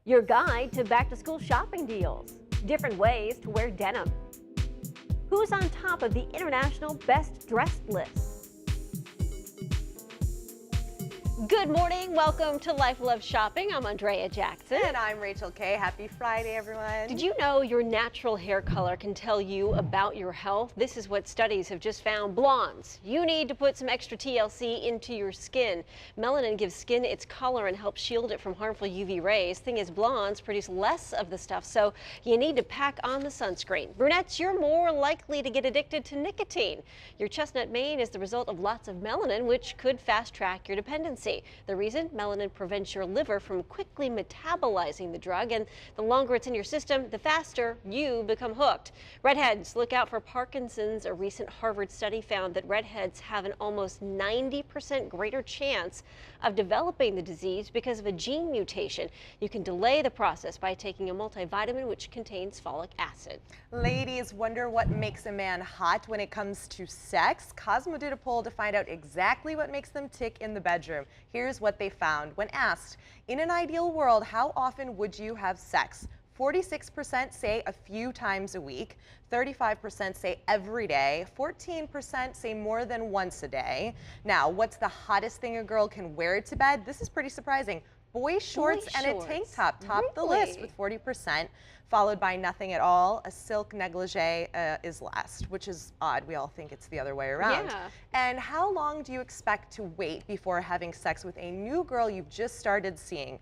Your guide to back-to-school shopping deals. Different ways to wear denim. Who's on top of the international best dressed list? Good morning. Welcome to Life Love Shopping. I'm Andrea Jackson. And I'm Rachel Kay. Happy Friday, everyone. Did you know your natural hair color can tell you about your health? This is what studies have just found. Blondes, you need to put some extra TLC into your skin. Melanin gives skin its color and helps shield it from harmful UV rays. Thing is, blondes produce less of the stuff, so you need to pack on the sunscreen. Brunettes, you're more likely to get addicted to nicotine. Your chestnut mane is the result of lots of melanin, which could fast track your dependency. The reason? Melanin prevents your liver from quickly metabolizing the drug, and the longer it's in your system, the faster you become hooked. Redheads, look out for Parkinson's. A recent Harvard study found that redheads have an almost 90% greater chance of developing the disease because of a gene mutation. You can delay the process by taking a multivitamin which contains folic acid. Ladies, wonder what makes a man hot when it comes to sex? Cosmo did a poll to find out exactly what makes them tick in the bedroom. Here's what they found. When asked, in an ideal world, how often would you have sex? 46% say a few times a week, 35% say every day, 14% say more than once a day. Now, what's the hottest thing a girl can wear to bed? This is pretty surprising. Boy shorts and a tank top top the list with 40%, followed by nothing at all. A silk negligee is last, which is odd. We all think it's the other way around. Yeah. And how long do you expect to wait before having sex with a new girl you've just started seeing?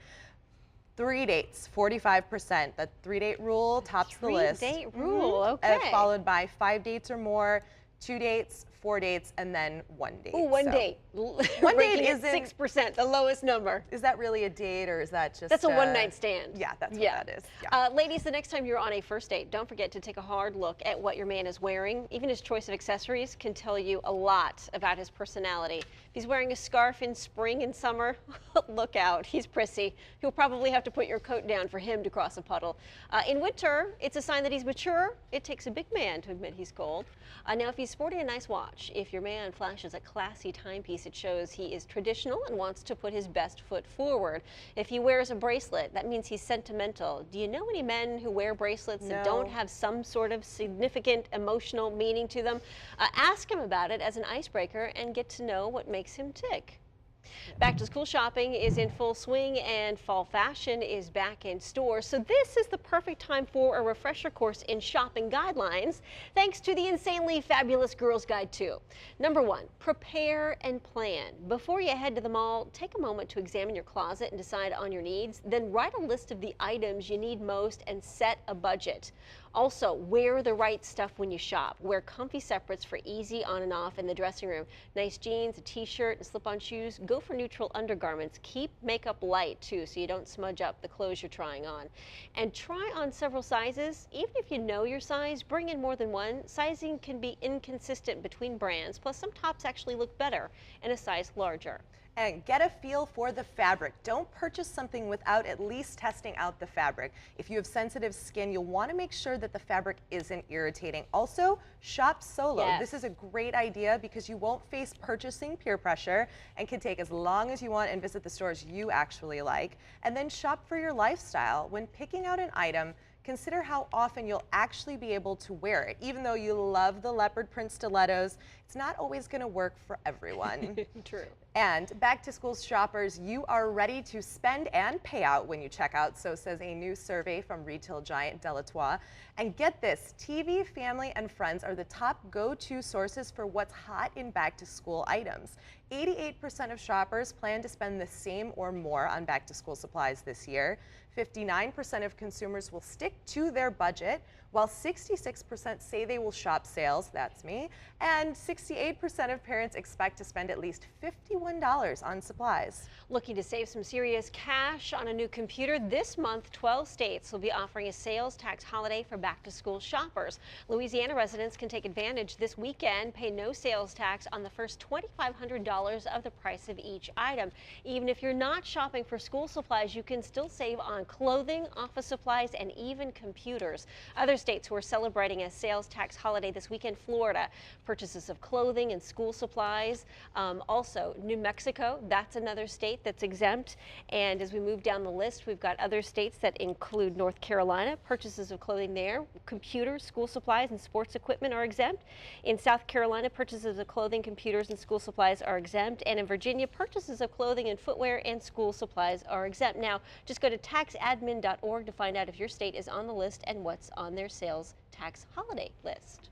3 dates, 45%. The 3-date rule tops the list. 3-date rule, okay. Followed by 5 dates or more, 2 dates, 4 dates, and then 1 date. Ooh, one date. One date is 6%, the lowest number. Is that really a date, or is that just? That's a one-night stand. Yeah, that's what that is. Yeah. Ladies, the next time you're on a first date, don't forget to take a hard look at what your man is wearing. Even his choice of accessories can tell you a lot about his personality. If he's wearing a scarf in spring and summer, look out. He's prissy. You'll probably have to put your coat down for him to cross a puddle. In winter, it's a sign that he's mature. It takes a big man to admit he's cold. Now, if he's sporting a nice watch, if your man flashes a classy timepiece, it shows he is traditional and wants to put his best foot forward. If he wears a bracelet, that means he's sentimental. Do you know any men who wear bracelets that don't have some sort of significant emotional meaning to them? Ask him about it as an icebreaker and get to know what makes him tick. Back to school shopping is in full swing and fall fashion is back in stores. So this is the perfect time for a refresher course in shopping guidelines, thanks to the insanely fabulous Girls Guide 2. Number 1, prepare and plan. Before you head to the mall, take a moment to examine your closet and decide on your needs. Then write a list of the items you need most and set a budget. Also, wear the right stuff when you shop. Wear comfy separates for easy on and off in the dressing room. Nice jeans, a t-shirt, and slip-on shoes. Go for neutral undergarments. Keep makeup light too, so you don't smudge up the clothes you're trying on. And try on several sizes. Even if you know your size, bring in more than one. Sizing can be inconsistent between brands, plus some tops actually look better in a size larger. And get a feel for the fabric. Don't purchase something without at least testing out the fabric. If you have sensitive skin, you'll want to make sure that the fabric isn't irritating. Also, shop solo. Yes. This is a great idea because you won't face purchasing peer pressure and can take as long as you want and visit the stores you actually like. And then shop for your lifestyle. When picking out an item, consider how often you'll actually be able to wear it. Even though you love the leopard print stilettos, it's not always going to work for everyone. True. And back to school shoppers, you are ready to spend and pay out when you check out, so says a new survey from retail giant Delatour. And get this, TV, family, and friends are the top go-to sources for what's hot in back to school items. 88% of shoppers plan to spend the same or more on back to school supplies this year. 59% of consumers will stick to their budget, while 66% say they will shop sales, that's me, and 68% of parents expect to spend at least $51 on supplies. Looking to save some serious cash on a new computer? This month, 12 states will be offering a sales tax holiday for back-to-school shoppers. Louisiana residents can take advantage this weekend, pay no sales tax on the first $2,500 of the price of each item. Even if you're not shopping for school supplies, you can still save on clothing, office supplies, and even computers. Other states who are celebrating a sales tax holiday this weekend: Florida. Purchases of clothing and school supplies. Also, New Mexico, that's another state that's exempt. And as we move down the list, we've got other states that include North Carolina. Purchases of clothing there, computers, school supplies, and sports equipment are exempt. In South Carolina, purchases of clothing, computers, and school supplies are exempt. And in Virginia, purchases of clothing and footwear and school supplies are exempt. Now, just go to taxadmin.org to find out if your state is on the list and what's on their sales tax holiday list.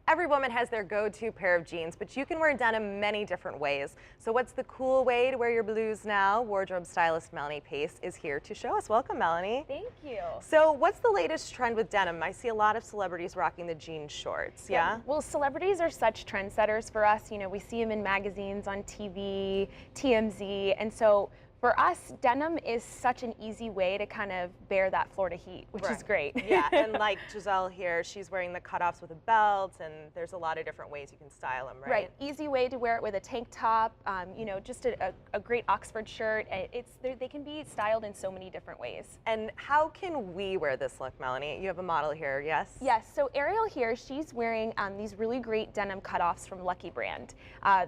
Every woman has their go-to pair of jeans, but you can wear denim many different ways. So what's the cool way to wear your blues now? Wardrobe stylist Melanie Pace is here to show us. Welcome, Melanie. Thank you. So what's the latest trend with denim? I see a lot of celebrities rocking the jean shorts, yeah? Well, celebrities are such trendsetters for us. You know, we see them in magazines, on TV, TMZ, and so for us, denim is such an easy way to kind of bear that Florida heat, which is great. Yeah, and like Giselle here, she's wearing the cutoffs with a belt, and there's a lot of different ways you can style them, right? Right, easy way to wear it with a tank top, you know, just a great Oxford shirt. They can be styled in so many different ways. And how can we wear this look, Melanie? You have a model here, yes? Yes, so Ariel here, she's wearing these really great denim cutoffs from Lucky Brand.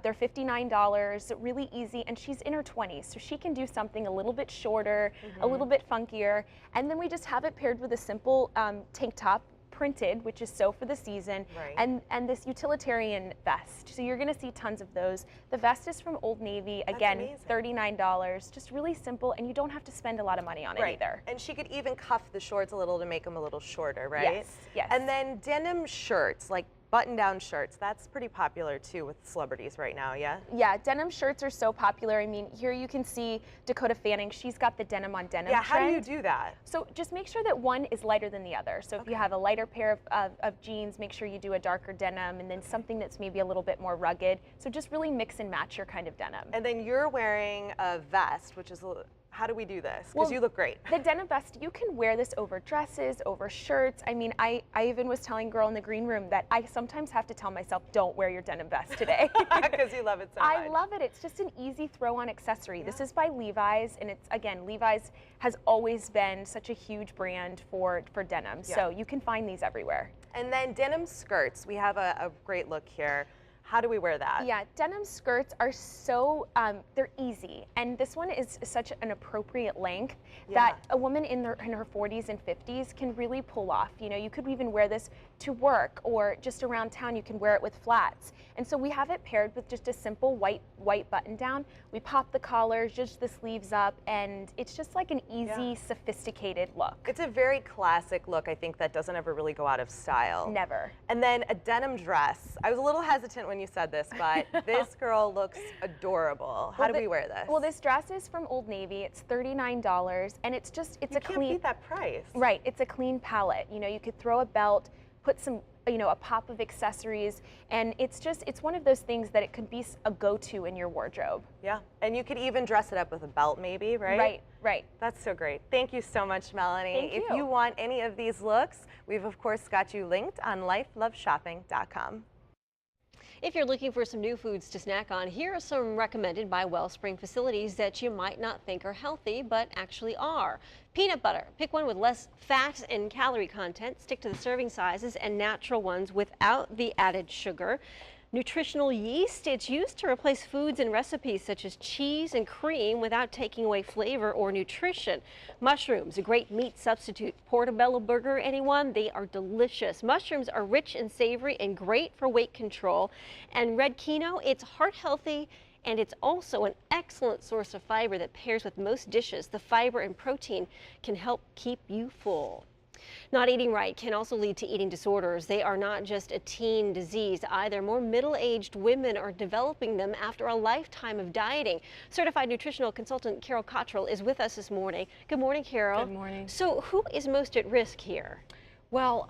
They're $59, really easy, and she's in her 20s, so she can do something a little bit shorter, a little bit funkier, and then we just have it paired with a simple tank top, printed, which is so for the season, and this utilitarian vest. So you're going to see tons of those. The vest is from Old Navy, again, $39, just really simple, and you don't have to spend a lot of money on it either. And she could even cuff the shorts a little to make them a little shorter, right? Yes, yes. And then denim shirts, like button-down shirts, that's pretty popular too with celebrities right now, yeah? Yeah, denim shirts are so popular. I mean, here you can see Dakota Fanning. She's got the denim on denim trend. How do you do that? So just make sure that one is lighter than the other. So if you have a lighter pair of jeans, make sure you do a darker denim, and then something that's maybe a little bit more rugged. So just really mix and match your kind of denim. And then you're wearing a vest, which is how do we do this? Because you look great. The denim vest, you can wear this over dresses, over shirts. I mean, I even was telling girl in the green room that I sometimes have to tell myself, don't wear your denim vest today. Because you love it so much. I love it. It's just an easy throw-on accessory. Yeah. This is by Levi's, and it's, again, Levi's has always been such a huge brand for denim. Yeah. So you can find these everywhere. And then denim skirts. We have a great look here. How do we wear that? Yeah, denim skirts are so, they're easy. And this one is such an appropriate length that a woman in her 40s and 50s can really pull off. You know, you could even wear this to work or just around town. You can wear it with flats. And so we have it paired with just a simple white button down. We pop the collars, just the sleeves up, and it's just like an easy, sophisticated look. It's a very classic look, I think, that doesn't ever really go out of style. Never. And then a denim dress. I was a little hesitant when you said this, but this girl looks adorable. How do we wear this? Well, this dress is from Old Navy. It's $39, and it's just, it's you a can't clean. beat that price. Right, it's a clean palette. You know, you could throw a belt, put some, you know, a pop of accessories, and it's one of those things that it could be a go-to in your wardrobe. Yeah, and you could even dress it up with a belt maybe, right? Right. That's so great. Thank you so much, Melanie. Thank you. If you want any of these looks, we've of course got you linked on lifeloveshopping.com. If you're looking for some new foods to snack on, here are some recommended by Wellspring facilities that you might not think are healthy, but actually are. Peanut butter. Pick one with less fat and calorie content. Stick to the serving sizes and natural ones without the added sugar. Nutritional yeast, it's used to replace foods and recipes such as cheese and cream without taking away flavor or nutrition. Mushrooms, a great meat substitute. Portobello burger, anyone? They are delicious. Mushrooms are rich and savory and great for weight control. And red quinoa, it's heart healthy, and it's also an excellent source of fiber that pairs with most dishes. The fiber and protein can help keep you full. Not eating right can also lead to eating disorders. They are not just a teen disease either. More middle-aged women are developing them after a lifetime of dieting. Certified nutritional consultant Carol Cottrell is with us this morning. Good morning, Carol. Good morning. So who is most at risk here? Well,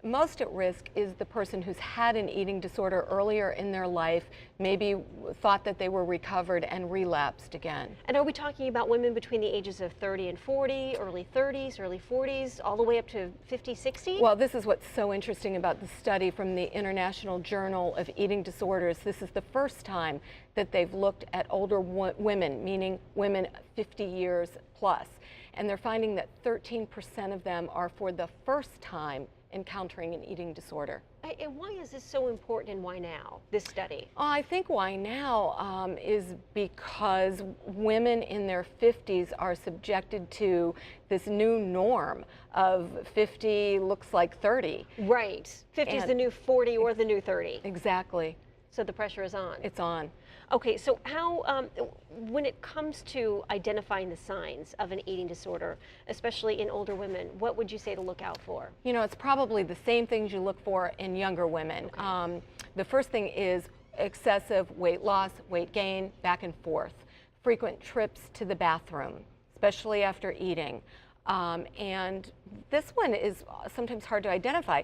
most at risk is the person who's had an eating disorder earlier in their life, maybe thought that they were recovered and relapsed again. And are we talking about women between the ages of 30 and 40, early 30s, early 40s, all the way up to 50, 60? Well, this is what's so interesting about the study from the International Journal of Eating Disorders. This is the first time that they've looked at older women, meaning women 50 years plus. And they're finding that 13% of them are for the first time encountering an eating disorder. And why is this so important, and why now, this study? I think why now is because women in their 50s are subjected to this new norm of 50 looks like 30. Right. 50 is the new 40 or the new 30. Exactly. So the pressure is on. It's on. Okay, so how, when it comes to identifying the signs of an eating disorder, especially in older women, what would you say to look out for? You know, it's probably the same things you look for in younger women. Okay. The first thing is excessive weight loss, weight gain, back and forth, frequent trips to the bathroom, especially after eating. And this one is sometimes hard to identify.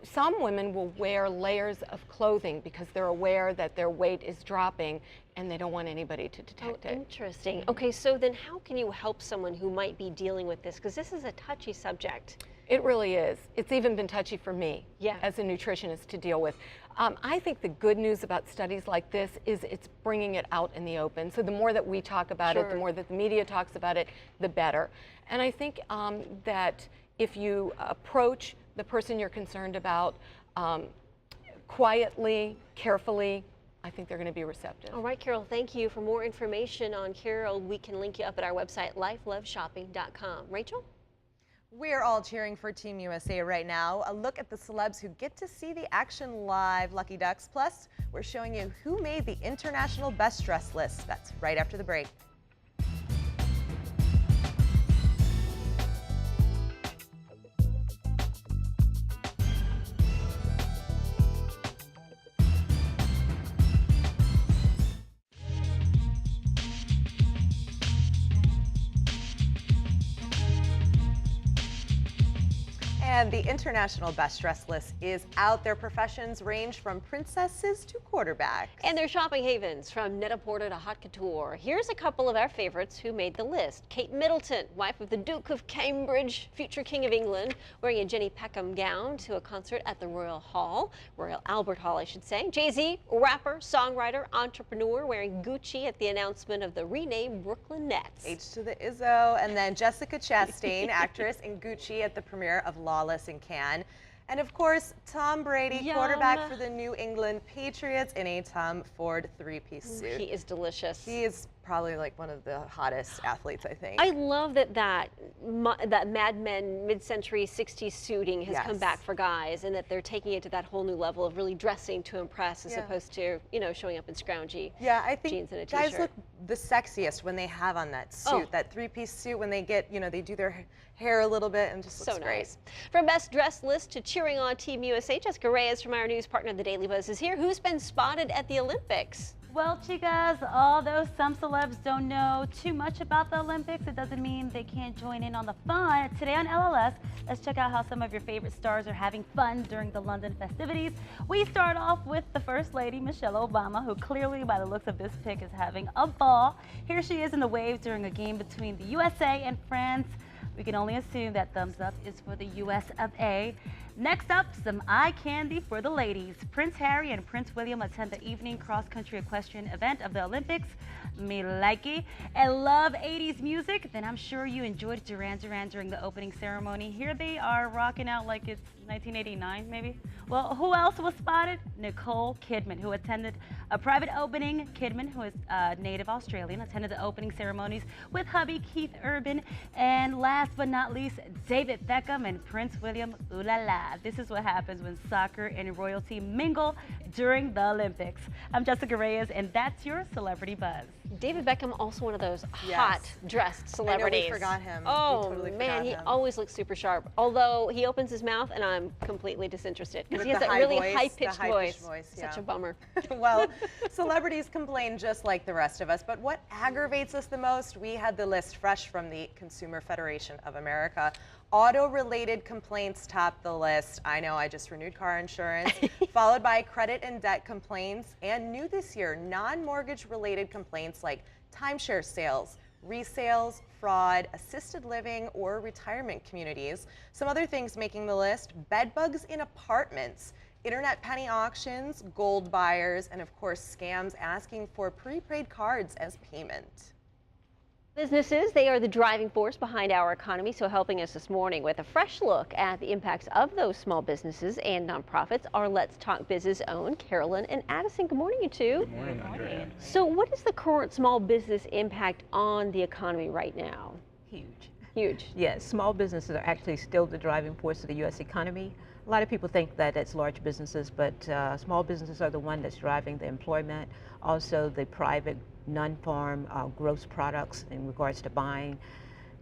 Some women will wear layers of clothing because they're aware that their weight is dropping and they don't want anybody to detect it. Interesting. Okay, so then how can you help someone who might be dealing with this? Because this is a touchy subject. It really is. It's even been touchy for me as a nutritionist to deal with. I think the good news about studies like this is it's bringing it out in the open. So the more that we talk about it, the more that the media talks about it, the better. And I think that if you approach the person you're concerned about quietly, carefully, I think they're going to be receptive. All right, Carol, thank you. For more information on Carol, we can link you up at our website, lifeloveshopping.com. Rachel? We're all cheering for Team USA right now. A look at the celebs who get to see the action live, Lucky Ducks. Plus, we're showing you who made the International Best Dressed list. That's right after the break. And the International Best Dressed list is out. Their professions range from princesses to quarterbacks. And their shopping havens, from Net-a-Porter to haute couture. Here's a couple of our favorites who made the list. Kate Middleton, wife of the Duke of Cambridge, future King of England, wearing a Jenny Peckham gown to a concert at the Royal Albert Hall, I should say. Jay-Z, rapper, songwriter, entrepreneur, wearing Gucci at the announcement of the renamed Brooklyn Nets. H to the Izzo. And then Jessica Chastain, actress, in Gucci at the premiere of Lawless in Cannes. And of course, Tom Brady, quarterback for the New England Patriots, in a Tom Ford three-piece suit. He is delicious. He is probably like one of the hottest athletes, I think. I love that Mad Men mid-century 60s suiting has come back for guys, and that they're taking it to that whole new level of really dressing to impress as opposed to, you know, showing up in scroungy I think jeans and a t-shirt. guys look the sexiest when they have on that suit, that three-piece suit, when they get, you know, they do their hair a little bit and just looks so great. Nice. From Best Dressed list to cheering on Team USA, Jessica Reyes from our news partner, The Daily Buzz, is here. Who's been spotted at the Olympics? Well, chicas, although some celebs don't know too much about the Olympics, it doesn't mean they can't join in on the fun. Today on LLS, let's check out how some of your favorite stars are having fun during the London festivities. We start off with the First Lady, Michelle Obama, who clearly, by the looks of this pic, is having a ball. Here she is in the waves during a game between the USA and France. We can only assume that thumbs up is for the US of A. Next up, some eye candy for the ladies. Prince Harry and Prince William attend the evening cross-country equestrian event of the Olympics. Me likey. And love 80s music? Then I'm sure you enjoyed Duran Duran during the opening ceremony. Here they are rocking out like it's 1989, maybe? Well, who else was spotted? Nicole Kidman, who attended a private opening. Kidman, who is native Australian, attended the opening ceremonies with hubby Keith Urban. And last but not least, David Beckham and Prince William. Ooh la la. This is what happens when soccer and royalty mingle during the Olympics. I'm Jessica Reyes, and that's your Celebrity Buzz. David Beckham, also one of those hot dressed celebrities. I know, we forgot him. Oh, totally man, he him. always looks super sharp. Although he opens his mouth and I'm completely disinterested because he has the that really voice, high-pitched voice. Yeah. Such a bummer. Well, celebrities complain just like the rest of us, but what aggravates us the most? We had the list fresh from the Consumer Federation of America. Auto-related complaints top the list. I know, I just renewed car insurance, followed by credit and debt complaints, and new this year, non-mortgage related complaints like timeshare sales, resales, fraud, assisted living, or retirement communities. Some other things making the list: bed bugs in apartments, internet penny auctions, gold buyers, and of course scams asking for prepaid cards as payment. Businesses, they are the driving force behind our economy, so helping us this morning with a fresh look at the impacts of those small businesses and nonprofits are Let's Talk Biz's own Carolyn and Addison. Good morning, you two. Good morning, Andrea. So what is the current small business impact on the economy right now? Huge. Huge. Yes, small businesses are actually still the driving force of the U.S. economy. A lot of people think that it's large businesses, but small businesses are the one that's driving the employment, also the private non-farm gross products in regards to buying.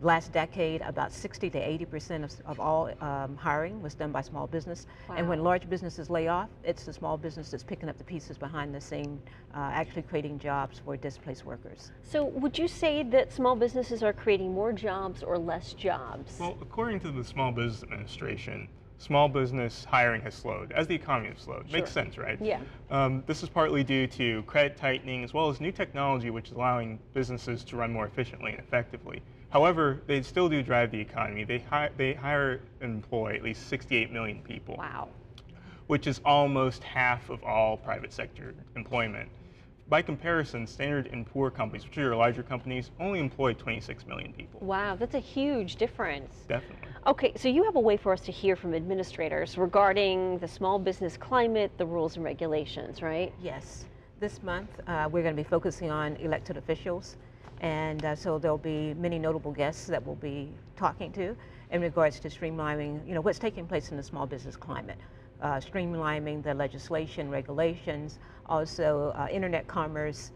Last decade, about 60 to 80% of all hiring was done by small business. Wow. And when large businesses lay off, it's the small business that's picking up the pieces behind the scene, actually creating jobs for displaced workers. So would you say that small businesses are creating more jobs or less jobs? Well, according to the Small Business Administration, small business hiring has slowed as the economy has slowed. Makes sense, right? Yeah. This is partly due to credit tightening as well as new technology, which is allowing businesses to run more efficiently and effectively. However, they still do drive the economy. They hire and employ at least 68 million people. Wow. Which is almost half of all private sector employment. By comparison, Standard & Poor companies, which are your larger companies, only employ 26 million people. Wow, that's a huge difference. Definitely. Okay, so you have a way for us to hear from administrators regarding the small business climate, the rules and regulations, right? Yes. This month, we're going to be focusing on elected officials. And so there'll be many notable guests that we'll be talking to in regards to streamlining, what's taking place in the small business climate. Streamlining the legislation, regulations, also internet commerce,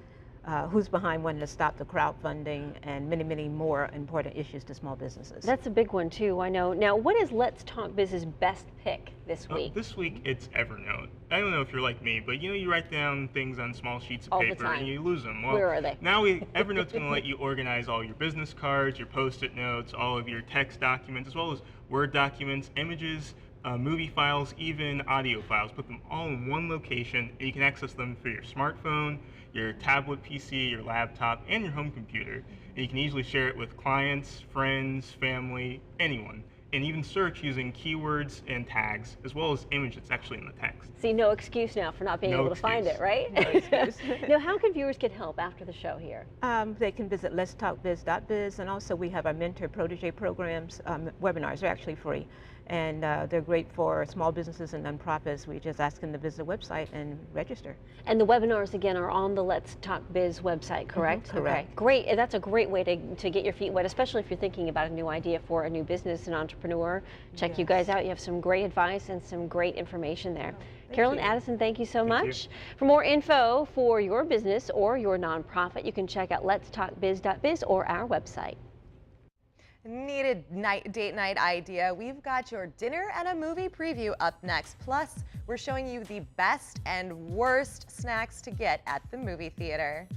who's behind wanting to stop the crowdfunding, and many, many more important issues to small businesses. That's a big one too, I know. Now, what is Let's Talk Biz's best pick this week? This week it's Evernote. I don't know if you're like me, but you write down things on small sheets of All the paper time. and you lose them. Well, Where are they? Now Evernote's going to let you organize all your business cards, your Post-it notes, all of your text documents, as well as Word documents, images, movie files, even audio files. Put them all in one location, and you can access them through your smartphone, your tablet PC, your laptop, and your home computer. And you can easily share it with clients, friends, family, anyone. And even search using keywords and tags, as well as image that's actually in the text. See, no excuse now for not being No able to find it, excuse. right? No excuse. Now, how can viewers get help after the show here? They can visit letstalkbiz.biz, and also we have our mentor protege programs. Webinars are actually free, and they're great for small businesses and nonprofits. We just ask them to visit the website and register. And the webinars, again, are on the Let's Talk Biz website, correct? correct. Okay, great. That's a great way to get your feet wet, especially if you're thinking about a new idea for a new business, an entrepreneur. Check you guys out. You have some great advice and some great information there. Carolyn, Addison, thank you so much. For more info for your business or your nonprofit, you can check out letstalkbiz.biz or our website. Need a date night idea? We've got your dinner and a movie preview up next. Plus, we're showing you the best and worst snacks to get at the movie theater.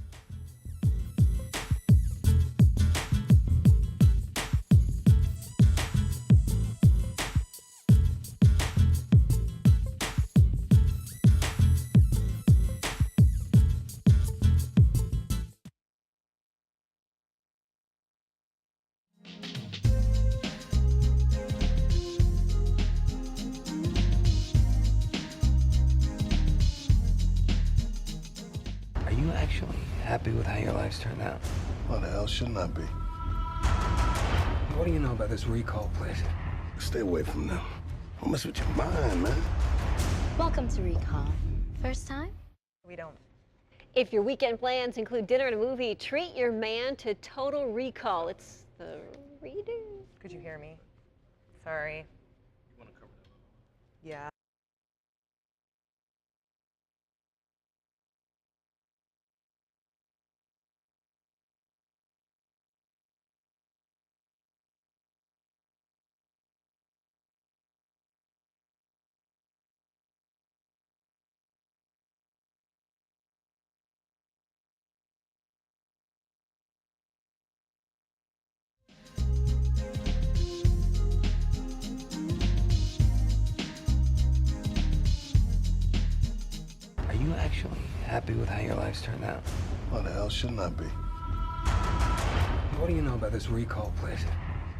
Are you actually happy with how your life's turned out? Why the hell shouldn't I be? What do you know about this recall place? Stay away from them. Don't mess with your mind, man. Welcome to Recall. First time? We don't. If your weekend plans include dinner and a movie, treat your man to Total Recall. It's the redo. Could you hear me? Sorry. Yeah. Are you actually happy with how your life's turned out? Why the hell shouldn't I be? What do you know about this recall place?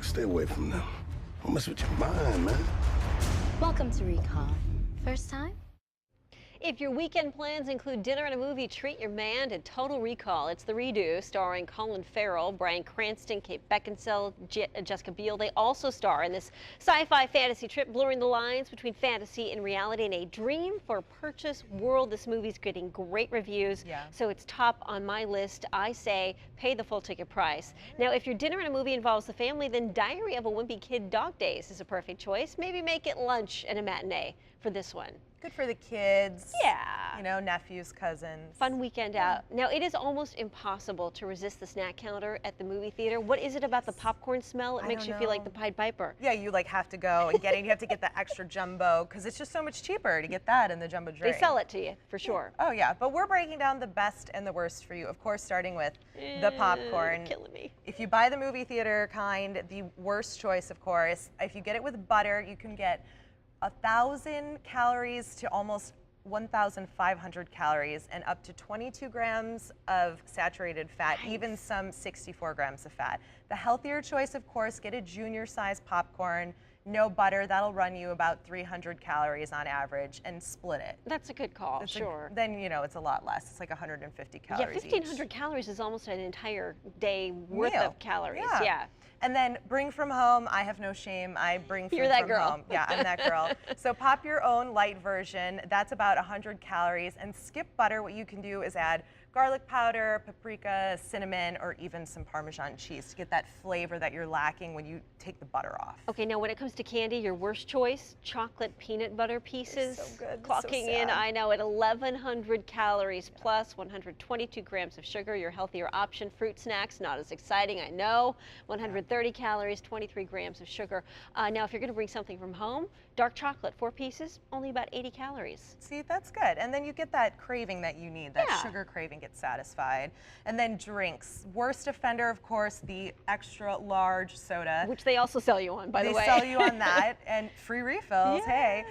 Stay away from them. Don't mess with your mind, man. Welcome to Recall. First time? If your weekend plans include dinner and a movie, treat your man to Total Recall. It's The Redo, starring Colin Farrell, Bryan Cranston, Kate Beckinsale, Jessica Biel. They also star in this sci-fi fantasy trip, blurring the lines between fantasy and reality in a dream for purchase world. This movie's getting great reviews, so it's top on my list. I say pay the full ticket price. Now, if your dinner and a movie involves the family, then Diary of a Wimpy Kid Dog Days is a perfect choice. Maybe make it lunch and a matinee for this one. Good for the kids. Yeah. You know, nephews, cousins. Fun weekend out. Now, it is almost impossible to resist the snack counter at the movie theater. What is it about the popcorn smell? It makes you feel like the Pied Piper. Yeah, you like have to go and get it. You have to get the extra jumbo because it's just so much cheaper to get that in the jumbo drink. They sell it to you, for sure. Oh, yeah. But we're breaking down the best and the worst for you. Of course, starting with the popcorn. Killing me. If you buy the movie theater kind, the worst choice, of course. If you get it with butter, you can get 1,000 calories to almost 1,500 calories and up to 22 grams of saturated fat, even some 64 grams of fat. The healthier choice, of course, get a junior size popcorn, no butter, that'll run you about 300 calories on average, and split it. That's a good call, sure. Then, you know, it's a lot less. It's like 150 calories Yeah, 1,500 calories is almost an entire day worth of calories. Yeah. And then bring from home. I have no shame. I bring food You're that from girl. home. Yeah, I'm that girl. So pop your own light version. That's about 100 calories. And skip butter. What you can do is add garlic powder, paprika, cinnamon, or even some Parmesan cheese to get that flavor that you're lacking when you take the butter off. Okay, now when it comes to candy, your worst choice, chocolate peanut butter pieces. So good. Clocking in, I know, at 1,100 calories plus 122 grams of sugar. Your healthier option. Fruit snacks, not as exciting, I know. 130 calories, 23 grams of sugar. Now, if you're going to bring something from home, dark chocolate, 4 pieces, only about 80 calories. See, that's good. And then you get that craving that you need, that sugar craving gets satisfied. And then drinks. Worst offender, of course, the extra large soda. Which they also sell you on, by the way. They sell you on that, and free refills, hey.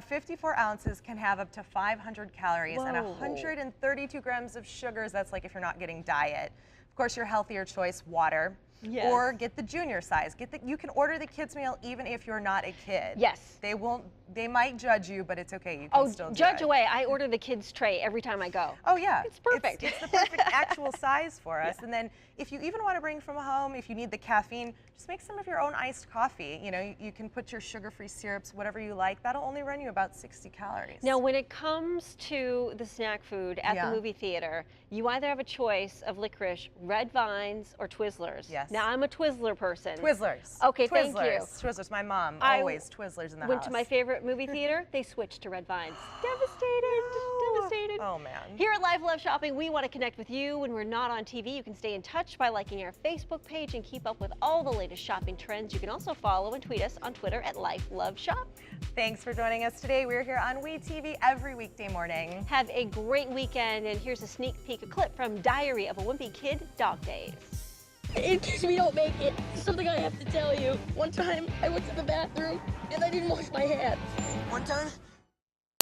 54 ounces can have up to 500 calories and 132 grams of sugars. That's like if you're not getting diet. Of course, your healthier choice, water. Yes. Or get the junior size. You can order the kids meal even if you're not a kid. Yes. They won't. They might judge you, but it's okay. You can still do judge it. away. I order the kids' tray every time I go. Oh yeah. It's perfect. It's the perfect actual size for us. And then if you even want to bring from home, if you need the caffeine, just make some of your own iced coffee. You know, you can put your sugar-free syrups, whatever you like. That'll only run you about 60 calories. Now, when it comes to the snack food at the movie theater, you either have a choice of licorice, Red Vines, or Twizzlers. Yes. Now, I'm a Twizzler person. Twizzlers. Okay, Twizzlers. thank you. Twizzlers. My mom always Twizzlers in the Went house. to my favorite movie theater. They switched to Red Vines. Devastated. Devastated. Oh man. Here at Life Love Shopping, we want to connect with you when we're not on TV. You can stay in touch by liking our Facebook page and keep up with all the latest shopping trends. You can also follow and tweet us on Twitter at Life Love Shop. Thanks for joining us today. We're here on WeTV every weekday morning. Have a great weekend, and here's a sneak peek, a clip from Diary of a Wimpy Kid Dog Days. In case we don't make it, something I have to tell you. One time, I went to the bathroom, and I didn't wash my hands. One time,